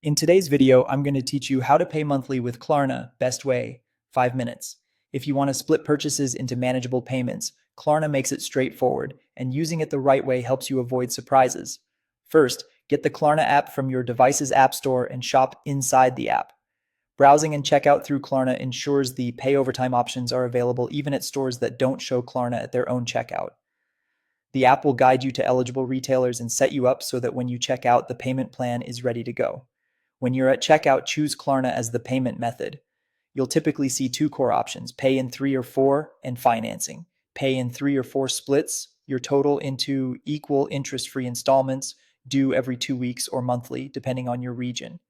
In today's video, I'm going to teach you how to pay monthly with Klarna, best way, 5 minutes. If you want to split purchases into manageable payments, Klarna makes it straightforward, and using it the right way helps you avoid surprises. First, get the Klarna app from your device's app store and shop inside the app. Browsing and checkout through Klarna ensures the pay over time options are available even at stores that don't show Klarna at their own checkout. The app will guide you to eligible retailers and set you up so that when you check out, the payment plan is ready to go. When you're at checkout, choose Klarna as the payment method. You'll typically see two core options: pay in 3 or 4 and financing. Pay in 3 or 4 splits your total into equal interest free installments due every 2 weeks or monthly, depending on your region.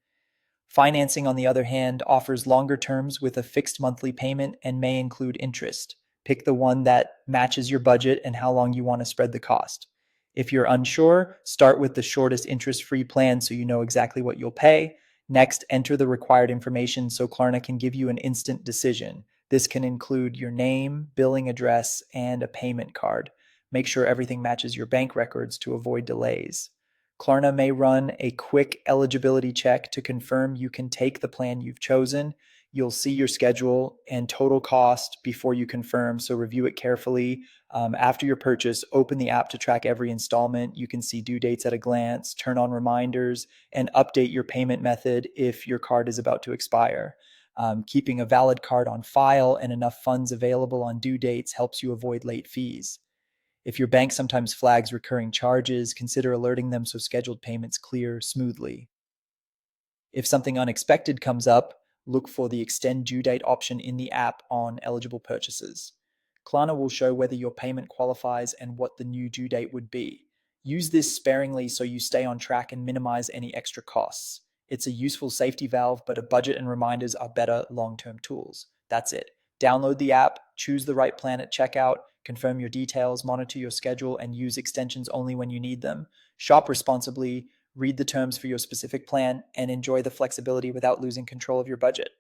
Financing, on the other hand, offers longer terms with a fixed monthly payment and may include interest. Pick the one that matches your budget and how long you want to spread the cost. If you're unsure, start with the shortest interest free plan so you know exactly what you'll pay. Next, enter the required information so Klarna can give you an instant decision. This can include your name, billing address, and a payment card. Make sure everything matches your bank records to avoid delays. Klarna may run a quick eligibility check to confirm you can take the plan you've chosen. You'll see your schedule and total cost before you confirm, so review it carefully. After your purchase, open the app to track every installment. You can see due dates at a glance, turn on reminders, and update your payment method if your card is about to expire. Keeping a valid card on file and enough funds available on due dates helps you avoid late fees. If your bank sometimes flags recurring charges, consider alerting them so scheduled payments clear smoothly. If something unexpected comes up, look for the extend due date option in the app on eligible purchases. Klarna will show whether your payment qualifies and what the new due date would be. Use this sparingly so you stay on track and minimize any extra costs. It's a useful safety valve, but a budget and reminders are better long-term tools. That's it. Download the app, choose the right plan at checkout, confirm your details, monitor your schedule, and use extensions only when you need them. Shop responsibly, read the terms for your specific plan, and enjoy the flexibility without losing control of your budget.